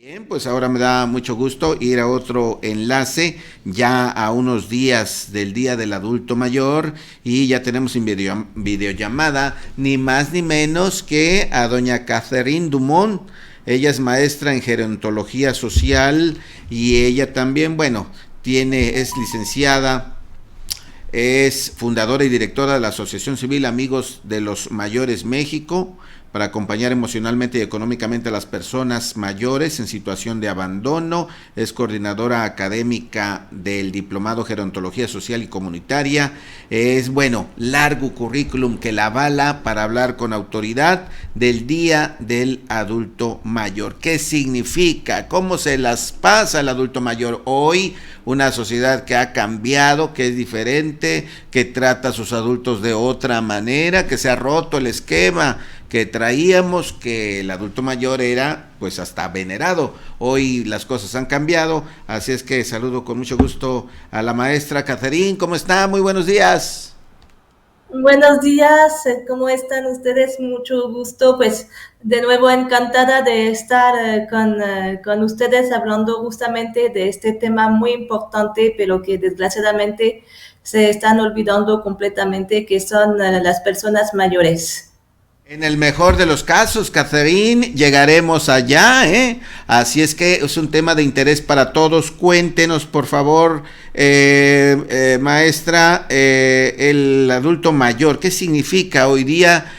Bien, pues ahora me da mucho gusto ir a otro enlace, ya a unos días del Día del Adulto Mayor y ya tenemos en videollamada ni más ni menos que a doña Catherine Dumont. Ella es maestra en gerontología social y ella también, bueno, es licenciada, es fundadora y directora de la Asociación Civil Amigos de los Mayores México, para acompañar emocionalmente y económicamente a las personas mayores en situación de abandono. Es coordinadora académica del Diplomado Gerontología Social y Comunitaria. Es, bueno, largo currículum que la avala para hablar con autoridad del Día del Adulto Mayor. ¿Qué significa? ¿Cómo se las pasa el adulto mayor hoy? Una sociedad que ha cambiado, que es diferente, que trata a sus adultos de otra manera, que se ha roto el esquema que traíamos, que el adulto mayor era pues hasta venerado. Hoy las cosas han cambiado, así es que saludo con mucho gusto a la maestra Catherine. ¿Cómo está? Muy buenos días. Buenos días, ¿cómo están ustedes? Mucho gusto, pues de nuevo encantada de estar con ustedes hablando justamente de este tema muy importante, pero que desgraciadamente se están olvidando completamente, que son las personas mayores. En el mejor de los casos, Catherine, llegaremos allá, ¿eh? Así es que es un tema de interés para todos. Cuéntenos, por favor, maestra, el adulto mayor, ¿qué significa hoy día?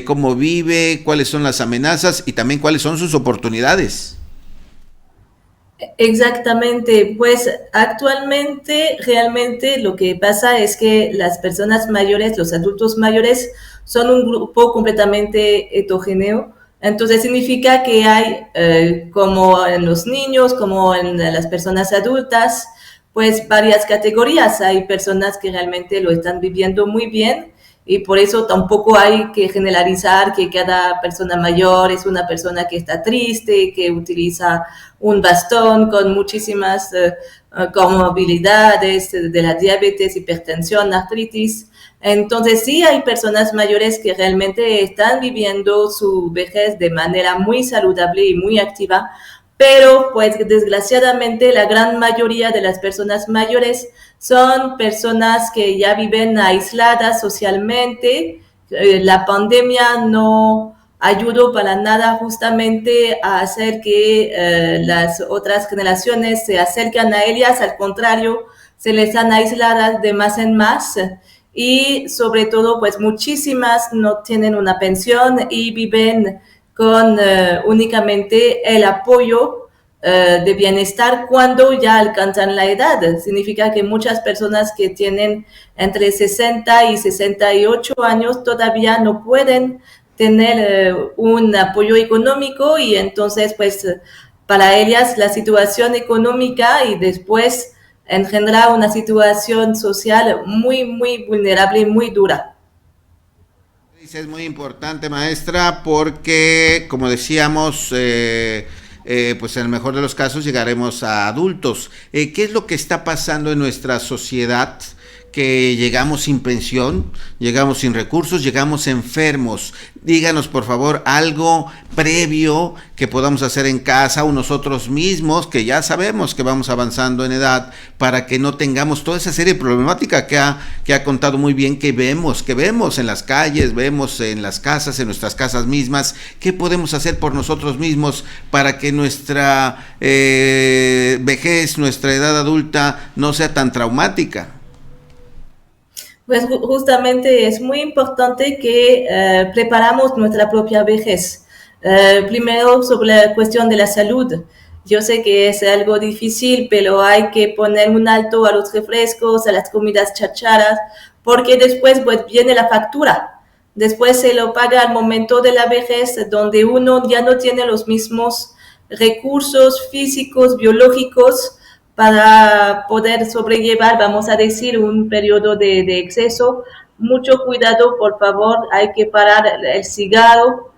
¿Cómo vive? ¿Cuáles son las amenazas? Y también cuáles son sus oportunidades. Exactamente, pues actualmente realmente lo que pasa es que las personas mayores, los adultos mayores, son un grupo completamente heterogéneo. Entonces significa que hay, como en los niños, como en las personas adultas, pues varias categorías. Hay personas que realmente lo están viviendo muy bien y por eso tampoco hay que generalizar que cada persona mayor es una persona que está triste, que utiliza un bastón con muchísimas comorbilidades de la diabetes, hipertensión, artritis. Entonces sí hay personas mayores que realmente están viviendo su vejez de manera muy saludable y muy activa, pero pues desgraciadamente la gran mayoría de las personas mayores son personas que ya viven aisladas socialmente. La pandemia no ayudó para nada justamente a hacer que las otras generaciones se acerquen a ellas, al contrario, se les han aislado de más en más y sobre todo pues muchísimas no tienen una pensión y viven con únicamente el apoyo de bienestar cuando ya alcanzan la edad. Significa que muchas personas que tienen entre 60 y 68 años todavía no pueden tener un apoyo económico y entonces pues para ellas la situación económica y después engendra una situación social muy, muy vulnerable y muy dura. Es muy importante, maestra, porque, como decíamos, pues en el mejor de los casos llegaremos a adultos. ¿Qué es lo que está pasando en nuestra sociedad? Que llegamos sin pensión, llegamos sin recursos, llegamos enfermos. Díganos, por favor, algo previo que podamos hacer en casa o nosotros mismos, que ya sabemos que vamos avanzando en edad, para que no tengamos toda esa serie de problemática que ha contado muy bien, que vemos en las calles, vemos en las casas, en nuestras casas mismas. ¿Qué podemos hacer por nosotros mismos para que nuestra vejez, nuestra edad adulta no sea tan traumática? Pues justamente es muy importante que preparamos nuestra propia vejez. Primero sobre la cuestión de la salud. Yo sé que es algo difícil, pero hay que poner un alto a los refrescos, a las comidas chacharas, porque después pues, viene la factura. Después se lo paga al momento de la vejez, donde uno ya no tiene los mismos recursos físicos, biológicos, para poder sobrellevar, vamos a decir, un periodo de exceso. Mucho cuidado, por favor, hay que parar el cigarro.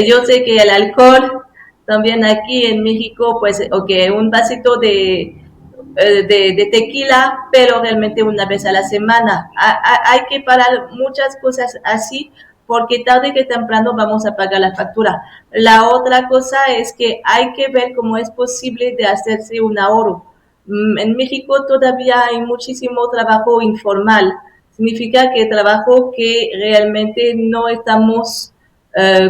Yo sé que el alcohol, también aquí en México, pues, ok, un vasito de tequila, pero realmente una vez a la semana. Hay que parar muchas cosas así porque tarde que temprano vamos a pagar la factura. La otra cosa es que hay que ver cómo es posible de hacerse un ahorro. En México todavía hay muchísimo trabajo informal. Significa que trabajo que realmente no estamos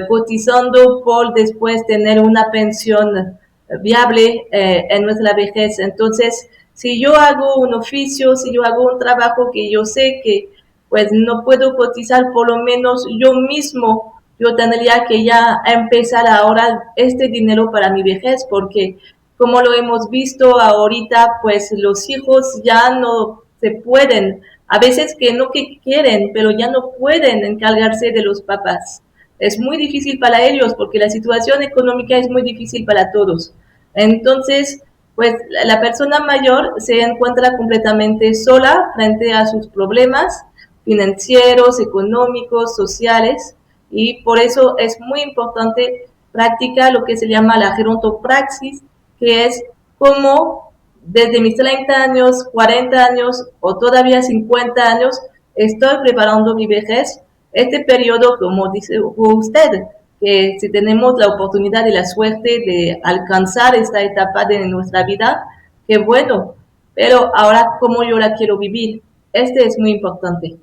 cotizando por después tener una pensión viable en nuestra vejez. Entonces, si yo hago un oficio, si yo hago un trabajo que yo sé que pues no puedo cotizar, por lo menos yo mismo, yo tendría que ya empezar a ahorrar este dinero para mi vejez, porque como lo hemos visto ahorita, pues los hijos ya no se pueden, a veces que no que quieren, pero ya no pueden encargarse de los papás. Es muy difícil para ellos porque la situación económica es muy difícil para todos. Entonces, pues la persona mayor se encuentra completamente sola frente a sus problemas financieros, económicos, sociales, y por eso es muy importante practicar lo que se llama la gerontopraxis, que es como desde mis 30 años, 40 años o todavía 50 años estoy preparando mi vejez. Este periodo, como dice usted, que si tenemos la oportunidad y la suerte de alcanzar esta etapa de nuestra vida, qué bueno, pero ahora cómo yo la quiero vivir, este es muy importante.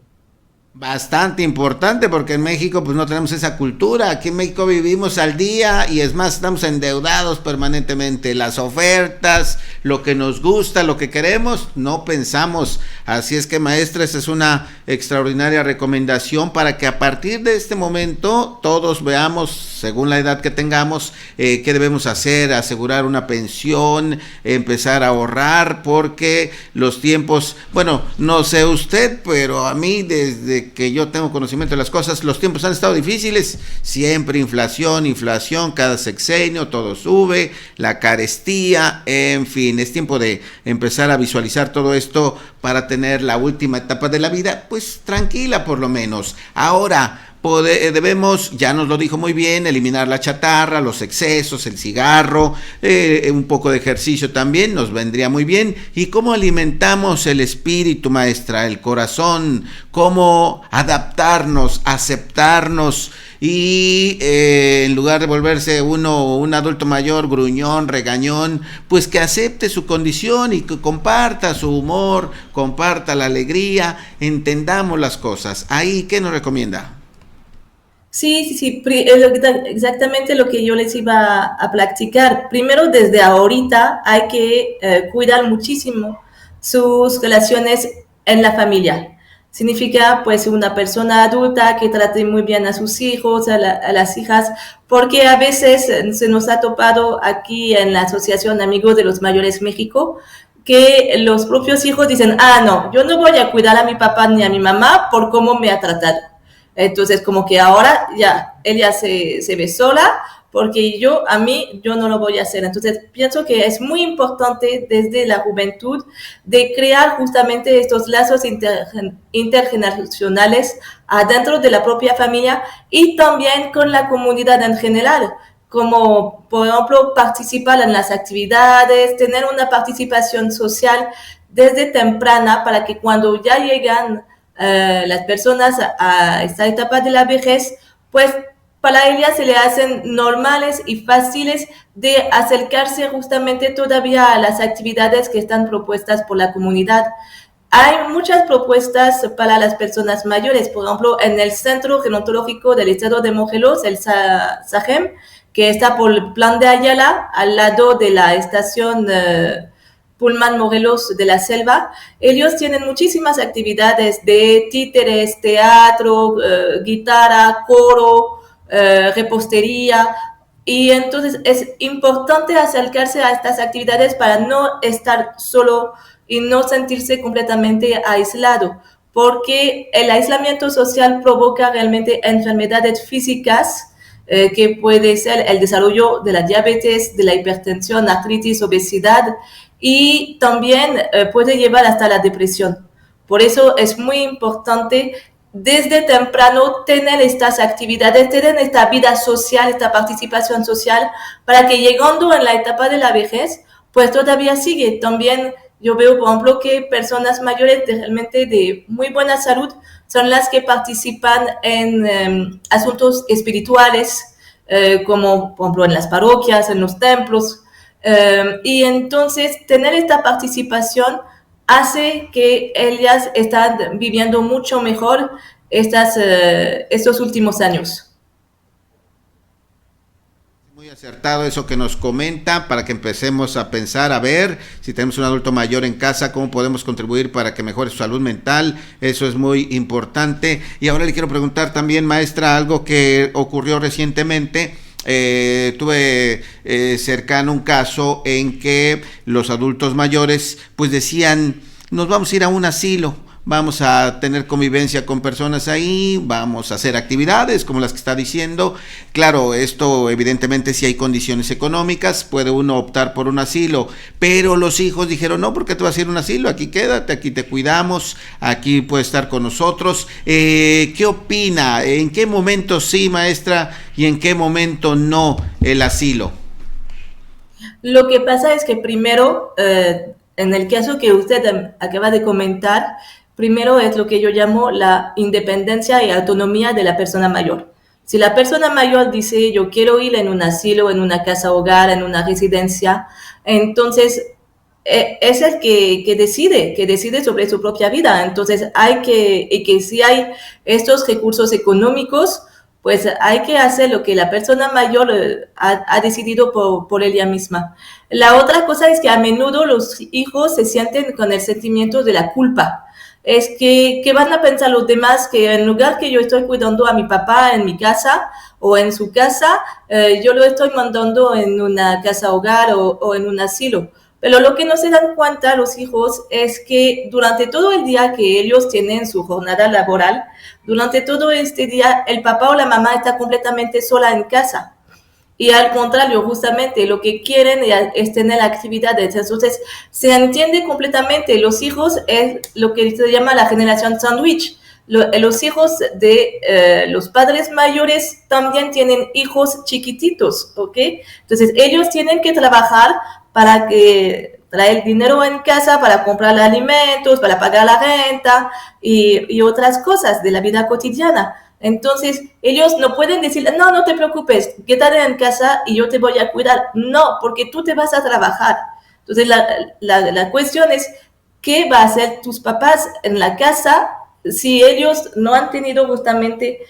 Bastante importante porque en México pues no tenemos esa cultura. Aquí en México vivimos al día y es más, estamos endeudados permanentemente. Las ofertas, lo que nos gusta, lo que queremos, no pensamos. Así es que, maestra, esa es una extraordinaria recomendación para que a partir de este momento todos veamos, según la edad que tengamos, qué debemos hacer, asegurar una pensión, empezar a ahorrar, porque los tiempos, bueno, no sé usted, pero a mí desde que yo tengo conocimiento de las cosas, los tiempos han estado difíciles, siempre inflación, inflación, cada sexenio todo sube, la carestía, en fin, es tiempo de empezar a visualizar todo esto para tener la última etapa de la vida, pues tranquila por lo menos. Ahora, debemos, ya nos lo dijo muy bien, eliminar la chatarra, los excesos, el cigarro, un poco de ejercicio también nos vendría muy bien. ¿Y cómo alimentamos el espíritu, maestra, el corazón? ¿Cómo adaptarnos, aceptarnos y en lugar de volverse uno un adulto mayor, gruñón, regañón, pues que acepte su condición y que comparta su humor, comparta la alegría, entendamos las cosas? Ahí, ¿qué nos recomienda? Sí, sí, sí, es exactamente lo que yo les iba a platicar. Primero, desde ahorita hay que cuidar muchísimo sus relaciones en la familia. Significa, pues, una persona adulta que trate muy bien a sus hijos, a las hijas, porque a veces se nos ha topado aquí en la Asociación Amigos de los Mayores México, que los propios hijos dicen, ah, no, yo no voy a cuidar a mi papá ni a mi mamá por cómo me ha tratado. Entonces, como que ahora ya, ella se ve sola porque a mí, yo no lo voy a hacer. Entonces, pienso que es muy importante desde la juventud de crear justamente estos lazos intergeneracionales adentro de la propia familia y también con la comunidad en general, como por ejemplo participar en las actividades, tener una participación social desde temprana para que cuando ya llegan las personas a esta etapa de la vejez, pues para ellas se le hacen normales y fáciles de acercarse justamente todavía a las actividades que están propuestas por la comunidad. Hay muchas propuestas para las personas mayores, por ejemplo, en el Centro Gerontológico del Estado de Morelos, el SAGEM, que está por el Plan de Ayala, al lado de la estación Pullman Morelos de la Selva. Ellos tienen muchísimas actividades de títeres, teatro, guitarra, coro, repostería, y entonces es importante acercarse a estas actividades para no estar solo y no sentirse completamente aislado, porque el aislamiento social provoca realmente enfermedades físicas que puede ser el desarrollo de la diabetes, de la hipertensión, artritis, obesidad, y también puede llevar hasta la depresión. Por eso es muy importante desde temprano tener estas actividades, tener esta vida social, esta participación social, para que llegando en la etapa de la vejez, pues todavía sigue. También yo veo, por ejemplo, que personas mayores realmente de muy buena salud son las que participan en asuntos espirituales, como por ejemplo en las parroquias, en los templos, y entonces tener esta participación hace que ellas están viviendo mucho mejor estos últimos años. Muy acertado eso que nos comenta para que empecemos a pensar, a ver si tenemos un adulto mayor en casa, cómo podemos contribuir para que mejore su salud mental. Eso es muy importante. Y ahora le quiero preguntar también, maestra, algo que ocurrió recientemente. Tuve cercano un caso en que los adultos mayores pues decían, nos vamos a ir a un asilo, vamos a tener convivencia con personas ahí, vamos a hacer actividades como las que está diciendo. Claro, esto evidentemente si hay condiciones económicas, puede uno optar por un asilo, pero los hijos dijeron, no, ¿por qué te vas a ir a un asilo? Aquí quédate, aquí te cuidamos, aquí puedes estar con nosotros. ¿Qué opina? ¿En qué momento sí, maestra, y en qué momento no el asilo? Lo que pasa es que primero, en el caso que usted acaba de comentar, primero es lo que yo llamo la independencia y autonomía de la persona mayor. Si la persona mayor dice yo quiero ir en un asilo, en una casa hogar, en una residencia, entonces es el que decide sobre su propia vida. Entonces y que si hay estos recursos económicos, pues hay que hacer lo que la persona mayor ha decidido por ella misma. La otra cosa es que a menudo los hijos se sienten con el sentimiento de la culpa. Es que van a pensar los demás que en lugar que yo estoy cuidando a mi papá en mi casa o en su casa, yo lo estoy mandando en una casa hogar o en un asilo. Pero lo que no se dan cuenta los hijos es que durante todo el día que ellos tienen su jornada laboral, durante todo este día el papá o la mamá está completamente sola en casa. Y al contrario, justamente lo que quieren es tener actividades. Entonces, se entiende completamente. Los hijos es lo que se llama la generación sándwich. Los hijos de los padres mayores también tienen hijos chiquititos, ¿ok? Entonces, ellos tienen que trabajar para traer dinero en casa, para comprar alimentos, para pagar la renta y otras cosas de la vida cotidiana. Entonces, ellos no pueden decir, no, no te preocupes, quédate en casa y yo te voy a cuidar. No, porque tú te vas a trabajar. Entonces, la cuestión es, ¿qué va a hacer tus papás en la casa si ellos no han tenido justamente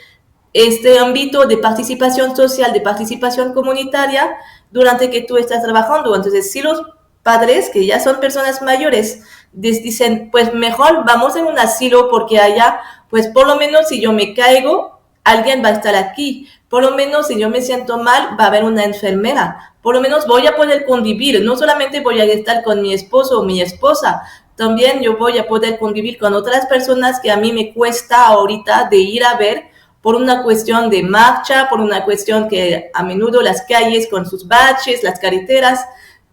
este ámbito de participación social, de participación comunitaria durante que tú estás trabajando? Entonces, si los padres, que ya son personas mayores, dicen, pues mejor vamos en un asilo porque allá, pues por lo menos si yo me caigo, alguien va a estar aquí. Por lo menos si yo me siento mal, va a haber una enfermera. Por lo menos voy a poder convivir. No solamente voy a estar con mi esposo o mi esposa, también yo voy a poder convivir con otras personas que a mí me cuesta ahorita de ir a ver por una cuestión de marcha, por una cuestión que a menudo las calles con sus baches, las carreteras,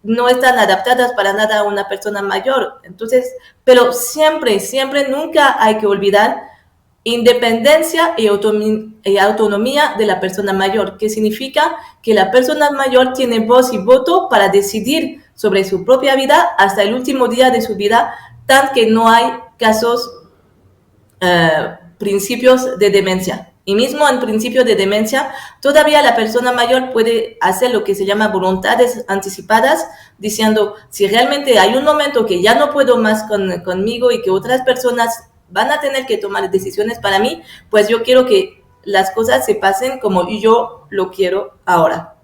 no están adaptadas para nada a una persona mayor. Entonces, pero siempre, siempre, nunca hay que olvidar independencia y autonomía de la persona mayor, que significa que la persona mayor tiene voz y voto para decidir sobre su propia vida hasta el último día de su vida, tan que no hay casos, principios de demencia. Y mismo en principio de demencia, todavía la persona mayor puede hacer lo que se llama voluntades anticipadas, diciendo, si realmente hay un momento que ya no puedo más conmigo y que otras personas van a tener que tomar decisiones para mí, pues yo quiero que las cosas se pasen como yo lo quiero ahora.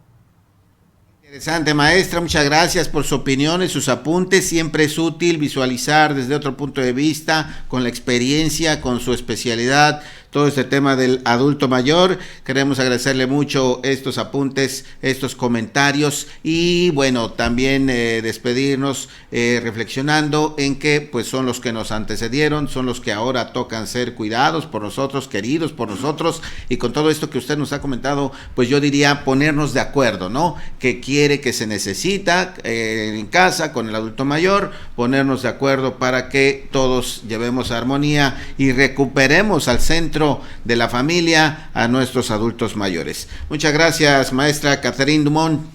Interesante, maestra, muchas gracias por sus opiniones, sus apuntes. Siempre es útil visualizar desde otro punto de vista, con la experiencia, con su especialidad, todo este tema del adulto mayor. Queremos agradecerle mucho estos apuntes, estos comentarios y bueno, también despedirnos reflexionando en que pues son los que nos antecedieron, son los que ahora tocan ser cuidados por nosotros, queridos por nosotros, y con todo esto que usted nos ha comentado, pues yo diría ponernos de acuerdo, ¿no? Que quiere, que se necesita en casa con el adulto mayor, ponernos de acuerdo para que todos llevemos armonía y recuperemos al centro de la familia a nuestros adultos mayores. Muchas gracias, maestra Catherine Dumont.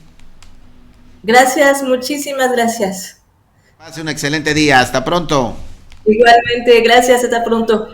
Gracias, muchísimas gracias. Pase un excelente día, hasta pronto. Igualmente, gracias, hasta pronto.